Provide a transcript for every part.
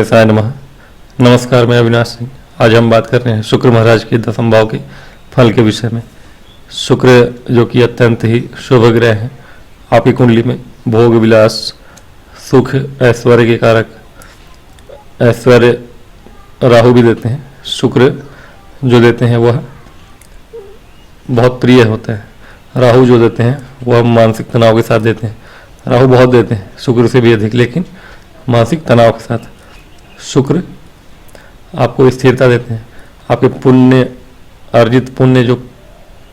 गणेशाय नमः। नमस्कार, मैं अविनाश सिंह। आज हम बात कर रहे हैं शुक्र महाराज के दसम भाव के फल के विषय में। शुक्र जो कि अत्यंत ही शुभ ग्रह है, आपकी कुंडली में भोग विलास, सुख, ऐश्वर्य के कारक, ऐश्वर्य राहु भी देते हैं। शुक्र जो देते हैं वह बहुत प्रिय होता है। राहु जो देते हैं वह मानसिक तनाव के साथ देते हैं। राहु बहुत देते हैं, शुक्र से भी अधिक, लेकिन मानसिक तनाव के साथ। शुक्र आपको स्थिरता देते हैं। आपके पुण्य, अर्जित पुण्य जो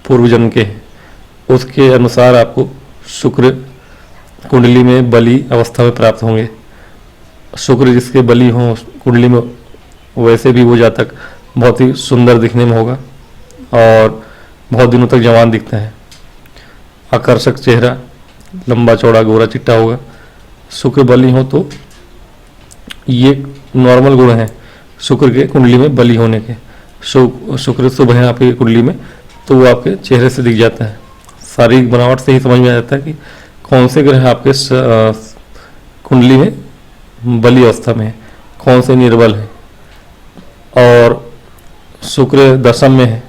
पूर्व जन्म के हैं उसके अनुसार आपको शुक्र कुंडली में बली अवस्था में प्राप्त होंगे। शुक्र जिसके बली हों कुंडली में, वैसे भी वो जातक बहुत ही सुंदर दिखने में होगा और बहुत दिनों तक जवान दिखता है। आकर्षक चेहरा, लंबा चौड़ा गोरा चिट्टा होगा। शुक्र बली हो तो ये नॉर्मल गुण है शुक्र के कुंडली में बली होने के। शुक्र शुभ है आपकी कुंडली में तो वो आपके चेहरे से दिख जाता है। शारीरिक बनावट से ही समझ में आ जाता है कि कौन से ग्रह आपके कुंडली में बली अवस्था में है, कौन से निर्बल है। और शुक्र दशम में है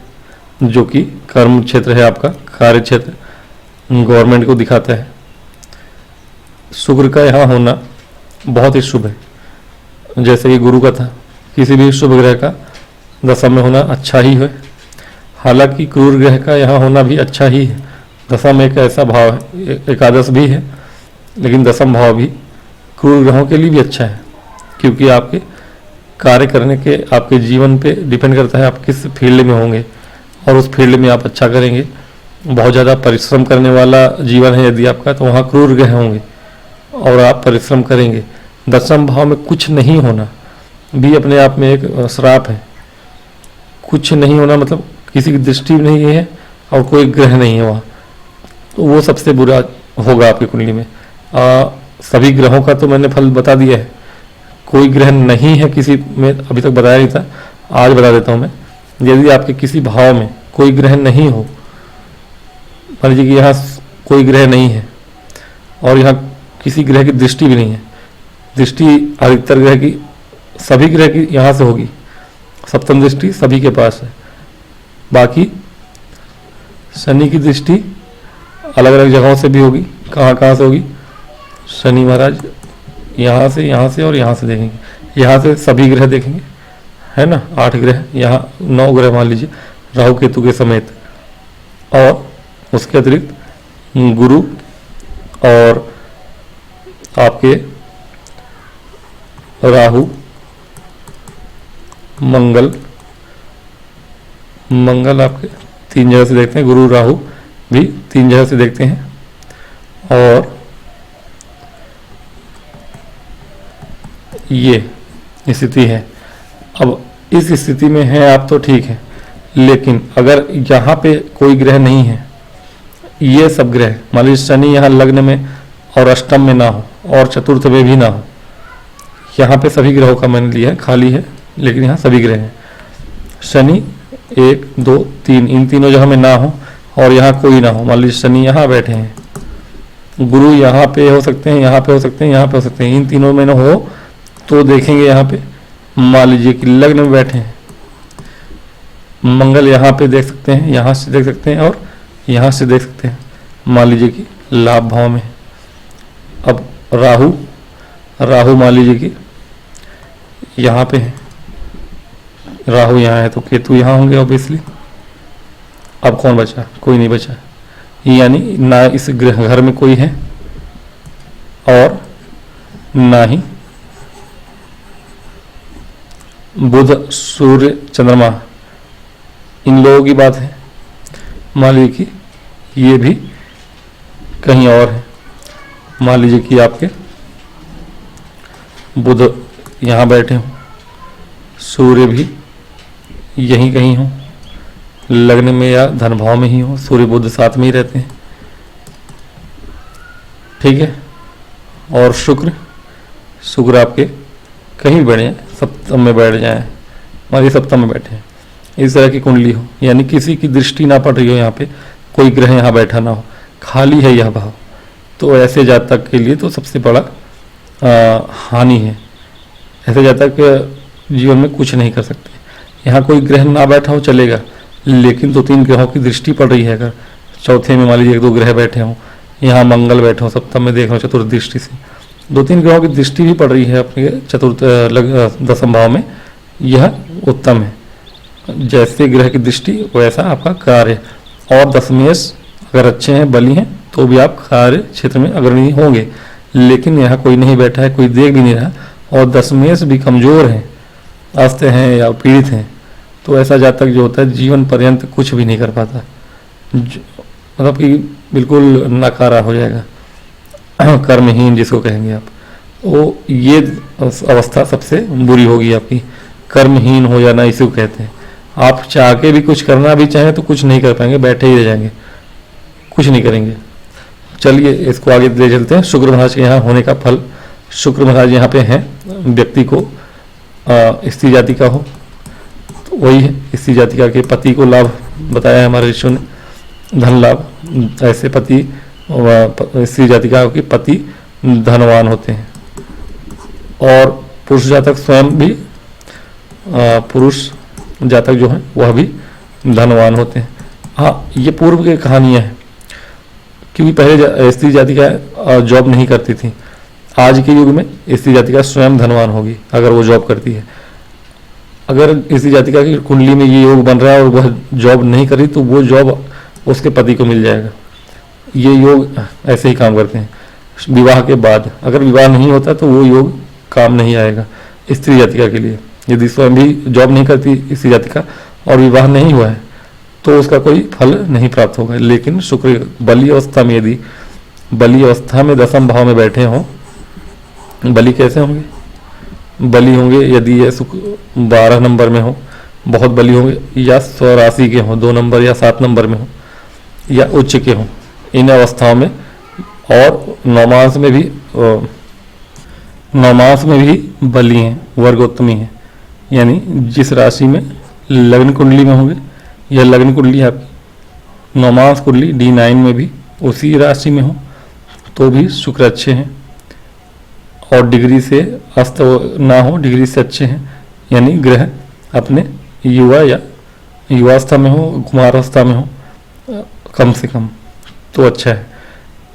जो कि कर्म क्षेत्र है, आपका कार्य क्षेत्र, गवर्नमेंट को दिखाता है। शुक्र का यहाँ होना बहुत ही शुभ है। जैसे कि गुरु का था, किसी भी शुभ ग्रह का दशम में होना अच्छा ही है। हालांकि क्रूर ग्रह का यहाँ होना भी अच्छा ही है। दशम एक ऐसा भाव है, एकादश भी है, लेकिन दशम भाव भी क्रूर ग्रहों के लिए भी अच्छा है, क्योंकि आपके कार्य करने के, आपके जीवन पे डिपेंड करता है आप किस फील्ड में होंगे और उस फील्ड में आप अच्छा करेंगे। बहुत ज़्यादा परिश्रम करने वाला जीवन है यदि आपका, तो वहाँ क्रूर ग्रह होंगे और आप परिश्रम करेंगे। दशम भाव में कुछ नहीं होना भी अपने आप में एक श्राप है। कुछ नहीं होना मतलब किसी की दृष्टि नहीं है और कोई ग्रह नहीं है वहाँ, तो वो सबसे बुरा होगा आपकी कुंडली में। सभी ग्रहों का तो मैंने फल बता दिया है। कोई ग्रह नहीं है किसी में, अभी तक बताया नहीं था, आज बता देता हूँ मैं। यदि आपके किसी भाव में कोई ग्रह नहीं हो, मान लीजिए कि यहाँ कोई ग्रह नहीं है और यहाँ किसी ग्रह की दृष्टि भी नहीं है, दृष्टि अधिकतर ग्रह की, सभी ग्रह की यहाँ से होगी, सप्तम दृष्टि सभी के पास है। बाकी शनि की दृष्टि अलग अलग जगहों से भी होगी। कहाँ कहाँ से होगी? शनि महाराज यहाँ से और यहाँ से देखेंगे। यहाँ से सभी ग्रह देखेंगे, है ना, 8 ग्रह, यहाँ 9 ग्रह मान लीजिए राहु केतु के समेत, और उसके अतिरिक्त गुरु और आपके राहु, मंगल आपके 3 जगह से देखते हैं, गुरु राहु भी 3 जगह से देखते हैं। और ये स्थिति है। अब इस स्थिति में है आप तो ठीक है, लेकिन अगर यहाँ पे कोई ग्रह नहीं है, ये सब ग्रह, मान लीजिए शनि यहाँ लग्न में और अष्टम में ना हो और चतुर्थ में भी ना हो, यहाँ पे सभी ग्रहों का मैंने लिया है, खाली है, लेकिन यहाँ सभी ग्रह हैं। शनि 1, 2, 3, इन तीनों जगह में ना हो और यहाँ कोई ना हो, मान लीजिए शनि यहाँ बैठे हैं, गुरु यहाँ पे हो सकते हैं, यहाँ पे हो सकते हैं, यहाँ पे हो सकते हैं, इन तीनों में ना हो तो देखेंगे यहाँ पे मान लीजिए कि लग्न में बैठे हैं, मंगल यहाँ पे देख सकते हैं, यहाँ से देख सकते हैं और यहाँ से देख सकते हैं, मान लीजिए कि लाभ भाव में। अब राहु मान लीजिए कि यहाँ पे है, राहु यहाँ है तो केतु यहाँ होंगे ऑब्वियसली। अब कौन बचा? कोई नहीं बचा, यानी ना इस ग्रह घर में कोई है और ना ही बुध, सूर्य, चंद्रमा, इन लोगों की बात है। मान लीजिए कि ये भी कहीं और है, मान लीजिए कि आपके बुध यहाँ बैठे हों, सूर्य भी यहीं कहीं हो, लग्न में या धन भाव में ही हो, सूर्य बुध साथ में ही रहते हैं, ठीक है। और शुक्र आपके कहीं बैठे हैं, सप्तम में बैठ जाए, मान लीजिए सप्तम में बैठे हैं, इस तरह की कुंडली हो, यानी किसी की दृष्टि ना पड़ रही हो, यहाँ पे कोई ग्रह यहाँ बैठा ना हो, खाली है यह भाव, तो ऐसे जातक के लिए तो सबसे बड़ा हानि है। ऐसे जातक जीवन में कुछ नहीं कर सकते। यहाँ कोई ग्रह ना बैठा हो चलेगा, लेकिन 2-3 ग्रहों की दृष्टि पड़ रही है, अगर चौथे में मान लीजिए 1-2 ग्रह बैठे हों, यहाँ मंगल बैठे हों, सप्तम में देख रहा हूँ चतुर्थ दृष्टि से 2-3 ग्रहों की दृष्टि भी पड़ रही है अपने चतुर्थ दसम भाव में, यह उत्तम है। जैसे ग्रह की दृष्टि वैसा आपका कार्य। और दशमेश अगर अच्छे हैं, बली हैं, तो भी आप कार्य क्षेत्र में अग्रणी होंगे। लेकिन यहाँ कोई नहीं बैठा है, कोई देख भी नहीं रहा, और दशमेश भी कमजोर हैं, अस्त हैं या पीड़ित हैं, तो ऐसा जातक जो होता है जीवन पर्यंत कुछ भी नहीं कर पाता, मतलब कि बिल्कुल नकारा हो जाएगा, कर्महीन जिसको कहेंगे आप। तो ये अवस्था सबसे बुरी होगी आपकी, कर्महीन हो जाना इसी को कहते हैं। आप चाह के भी कुछ करना भी चाहें तो कुछ नहीं कर पाएंगे, बैठे ही रह जाएंगे, कुछ नहीं करेंगे। चलिए इसको आगे ले चलते हैं। शुक्र महाराज के यहाँ होने का फल। शुक्र महाराज यहाँ पे हैं, व्यक्ति को स्त्री जाति का हो तो वही है, स्त्री जातिका के पति को लाभ बताया है हमारे ऋषियों ने, धन लाभ। ऐसे पति स्त्री जातिका के पति धनवान होते हैं। और पुरुष जातक स्वयं भी पुरुष जातक जो है वह भी धनवान होते हैं। हाँ, ये पूर्व की कहानियाँ हैं, क्योंकि पहले स्त्री जातिका जॉब नहीं करती थी। आज के युग में स्त्री जातिका स्वयं धनवान होगी अगर वो जॉब करती है। अगर स्त्री जातिका की कुंडली में ये योग बन रहा है और वह जॉब नहीं करी तो वो जॉब उसके पति को मिल जाएगा। ये योग ऐसे ही काम करते हैं। विवाह के बाद अगर विवाह नहीं होता तो वो योग काम नहीं आएगा स्त्री जातिका के लिए। यदि स्वयं भी जॉब नहीं करती स्त्री जातिका और विवाह नहीं हुआ है तो उसका कोई फल नहीं प्राप्त होगा। लेकिन शुक्र बली अवस्था में, यदि बली अवस्था में दसम भाव में बैठे हों, बली कैसे होंगे? बली होंगे यदि ये शुक्र 12 नंबर में हो, बहुत बली होंगे, या स्वराशि के हों 2 नंबर या 7 नंबर में हो, या उच्च के हों, इन अवस्थाओं में। और नौमांस में भी बली हैं, वर्गोत्तमी हैं, यानी जिस राशि में लग्न कुंडली में होंगे, यह लग्न कुंडली आपकी नौमांस कुंडली D9 में भी उसी राशि में हो तो भी शुक्र अच्छे हैं। और डिग्री से अस्त ना हो, डिग्री से अच्छे हैं, यानी ग्रह अपने युवा या युवावस्था में हो, कुमारावस्था में हो कम से कम, तो अच्छा है।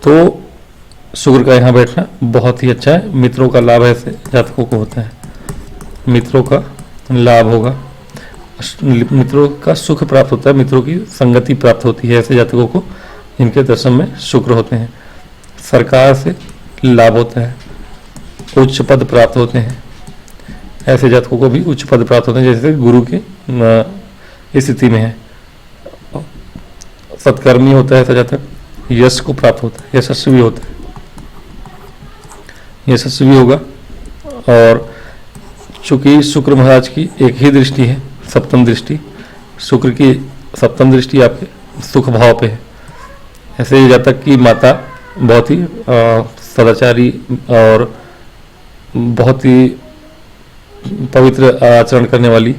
तो शुक्र का यहाँ बैठना बहुत ही अच्छा है। मित्रों का लाभ ऐसे जातकों को होता है, मित्रों का लाभ होगा, मित्रों का सुख प्राप्त होता है, मित्रों की संगति प्राप्त होती है ऐसे जातकों को जिनके दशम में शुक्र होते हैं। सरकार से लाभ होता है, उच्च पद प्राप्त होते हैं, ऐसे जातकों को भी उच्च पद प्राप्त होते हैं जैसे गुरु के स्थिति में है। सत्कर्मी होता है ऐसा जातक, यश को प्राप्त होता है, यशस्वी होता है, यशस्वी होगा। और चूंकि शुक्र महाराज की एक ही दृष्टि है, सप्तम दृष्टि, शुक्र की सप्तम दृष्टि आपके सुख भाव पे है। ऐसे जातक की माता बहुत ही सदाचारी और बहुत ही पवित्र आचरण करने वाली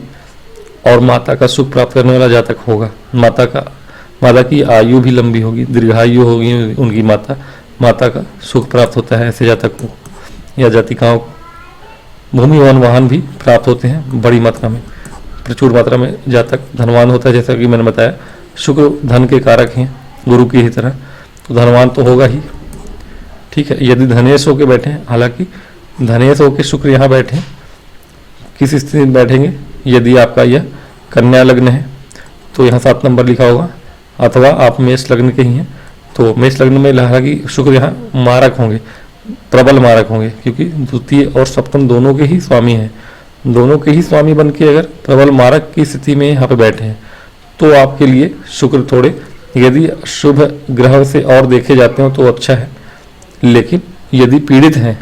और माता का सुख प्राप्त करने वाला जातक होगा। माता की आयु भी लंबी होगी, दीर्घायु होगी उनकी माता का सुख प्राप्त होता है ऐसे जातक को या जातिकाओं को। भूमि वन वाहन भी प्राप्त होते हैं बड़ी मात्रा में, प्रचुर मात्रा में जातक धनवान होता है। जैसा कि मैंने बताया शुक्र धन के कारक हैं गुरु की ही तरह, तो धनवान तो होगा ही। ठीक है, यदि धनेश होकर बैठे हैं, हालांकि धनेश होकर शुक्र यहाँ बैठे, किस स्थिति में बैठेंगे? यदि आपका यह कन्या लग्न है तो यहाँ 7 नंबर लिखा होगा, अथवा आप मेष लग्न के ही हैं तो मेष लग्न में हालांकि शुक्र यहाँ मारक होंगे, प्रबल मारक होंगे, क्योंकि द्वितीय और सप्तम दोनों के ही स्वामी हैं। दोनों के ही स्वामी बन के अगर प्रबल मारक की स्थिति में यहाँ पे बैठे हैं तो आपके लिए शुक्र थोड़े, यदि शुभ ग्रह से और देखे जाते हो तो अच्छा है, लेकिन यदि पीड़ित हैं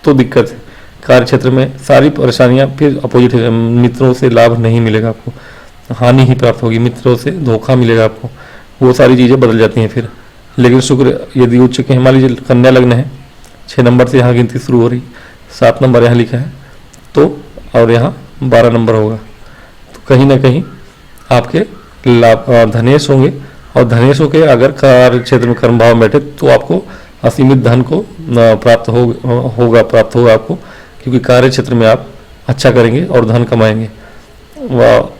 तो दिक्कत है। कार्य क्षेत्र में सारी परेशानियां फिर अपोजिट है, मित्रों से लाभ नहीं मिलेगा आपको, हानि ही प्राप्त होगी, मित्रों से धोखा मिलेगा आपको, वो सारी चीज़ें बदल जाती हैं फिर। लेकिन शुक्र यदि उच्च के, मान लीजिए कन्या लग्न है, 6 नंबर से यहाँ गिनती शुरू हो रही, 7 नंबर यहाँ लिखा है तो, और यहाँ 12 नंबर होगा, तो कहीं ना कहीं आपके लाभ धनेश होंगे। और धनेश होके अगर कार्य क्षेत्र में कर्म भाव में बैठे तो आपको असीमित धन को प्राप्त होगा आपको, क्योंकि कार्य क्षेत्र में आप अच्छा करेंगे और धन कमाएंगे। वह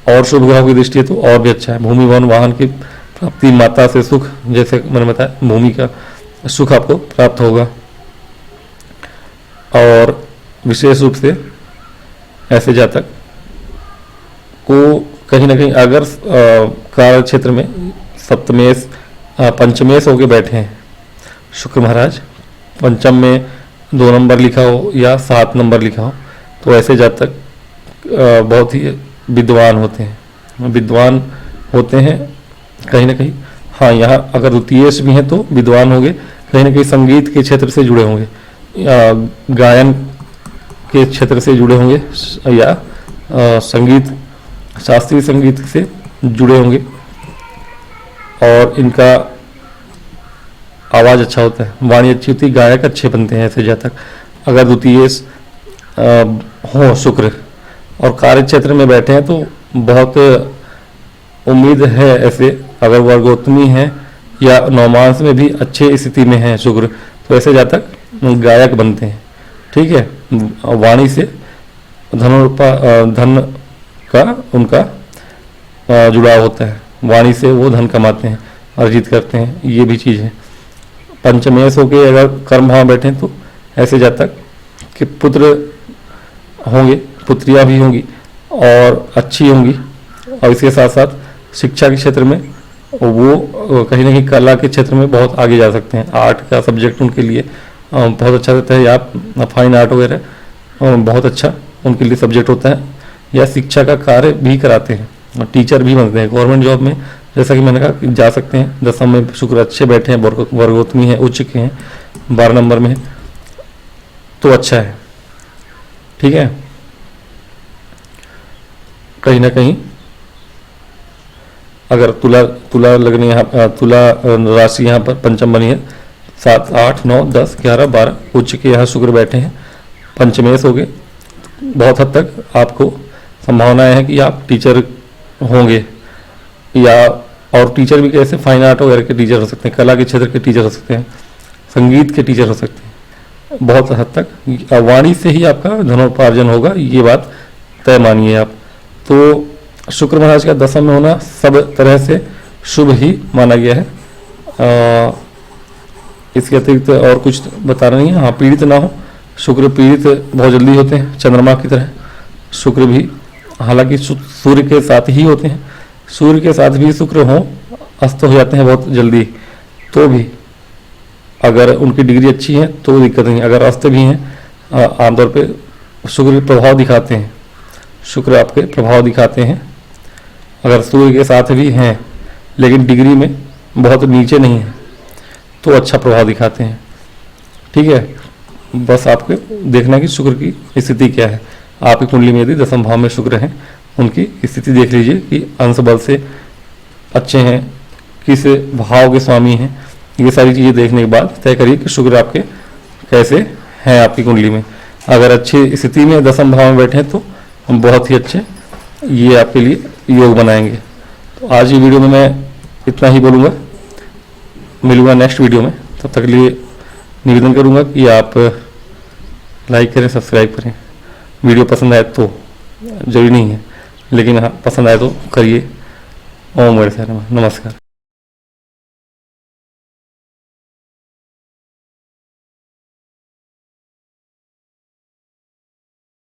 और शुभ ग्रहों की दृष्टि है तो और भी अच्छा है। भूमि भवन वाहन की प्राप्ति, माता से सुख, जैसे मैंने बताया भूमि का सुख आपको प्राप्त होगा। और विशेष रूप से ऐसे जातक को कहीं ना कहीं अगर कार्य क्षेत्र में सप्तमेश पंचमेश होके बैठे हैं शुक्र महाराज, पंचम में 2 नंबर लिखा हो या 7 नंबर लिखा हो, तो ऐसे जातक बहुत ही विद्वान होते हैं, विद्वान होते हैं कहीं ना कहीं। हाँ, यहाँ अगर द्वितीयेश भी हैं तो विद्वान होंगे, कहीं ना कहीं संगीत के क्षेत्र से जुड़े होंगे, गायन के क्षेत्र से जुड़े होंगे या संगीत, शास्त्रीय संगीत से जुड़े होंगे और इनका आवाज़ अच्छा होता है, वाणी अच्छी होती है, गायक अच्छे बनते हैं ऐसे जातक। अगर द्वितीयेश हो शुक्र और कार्य क्षेत्र में बैठे हैं तो बहुत उम्मीद है ऐसे, अगर वर्गोत्तमी है या नवमांश में भी अच्छे स्थिति में है शुक्र, तो ऐसे जातक गायक बनते हैं। ठीक है, वाणी से धन का उनका जुड़ाव होता है, वाणी से वो धन कमाते हैं, अर्जित करते हैं, ये भी चीज़ है। पंचमेश होके अगर कर्म भाव बैठे तो ऐसे जातक कि पुत्र होंगे, पुत्रियां भी होंगी और अच्छी होंगी, और इसके साथ साथ शिक्षा के क्षेत्र में वो कहीं ना कहीं कला के क्षेत्र में बहुत आगे जा सकते हैं। आर्ट का सब्जेक्ट उनके लिए बहुत अच्छा रहता है, या फाइन आर्ट वगैरह बहुत अच्छा उनके लिए सब्जेक्ट होता है, या शिक्षा का कार्य भी कराते हैं, टीचर भी बनते हैं। गवर्नमेंट जॉब में जैसा कि मैंने कहा कि जा सकते हैं। दसम में शुक्र अच्छे बैठे हैं, वर्गोत्तमी है, उच्च के हैं, 12 नंबर में है तो अच्छा है। ठीक है, कहीं ना कहीं अगर तुला लगने यहाँ तुला राशि यहाँ पर पंचम बनी है, 7, 8, 9, 10, 11, 12 उच्च के यहाँ शुक्र बैठे हैं, पंचमेश हो गए, बहुत हद तक आपको संभावनाएं है कि आप टीचर होंगे, या और टीचर भी कैसे, फाइन आर्ट वगैरह के टीचर हो सकते हैं, कला के क्षेत्र के टीचर हो सकते हैं, संगीत के टीचर हो सकते हैं। बहुत हद तक वाणी से ही आपका धनोपार्जन होगा, ये बात तय मानिए आप। तो शुक्र महाराज का दशम में होना सब तरह से शुभ ही माना गया है। इसके अतिरिक्त और कुछ बताना नहीं है। हाँ, पीड़ित ना हो, शुक्र पीड़ित बहुत जल्दी होते हैं, चंद्रमा की तरह शुक्र भी, हालांकि सूर्य के साथ ही होते हैं, सूर्य के साथ भी शुक्र हो अस्त हो जाते हैं बहुत जल्दी, तो भी अगर उनकी डिग्री अच्छी है तो दिक्कत नहीं। अगर अस्त भी हैं, आमतौर पे शुक्र प्रभाव दिखाते हैं, शुक्र आपके प्रभाव दिखाते हैं। अगर सूर्य के साथ भी हैं लेकिन डिग्री में बहुत नीचे नहीं है तो अच्छा प्रभाव दिखाते हैं। ठीक है, बस आपको देखना है कि शुक्र की स्थिति क्या है। आपकी कुंडली में यदि दसम भाव में शुक्र हैं, उनकी स्थिति देख लीजिए कि अंश बल से अच्छे हैं, किस भाव के स्वामी हैं, ये सारी चीज़ें देखने के बाद तय करिए कि शुक्र आपके कैसे हैं आपकी कुंडली में। अगर अच्छी स्थिति में दसम भाव में बैठे हैं तो हम बहुत ही अच्छे ये आपके लिए योग बनाएंगे। तो आज की वीडियो में मैं इतना ही बोलूँगा, मिलूँगा नेक्स्ट वीडियो में। तब तक के लिए निवेदन करूँगा कि आप लाइक करें, सब्सक्राइब करें। वीडियो पसंद आए तो, जरूरी नहीं है, लेकिन हाँ पसंद आए तो करिए। ओम नमः। नमस्कार।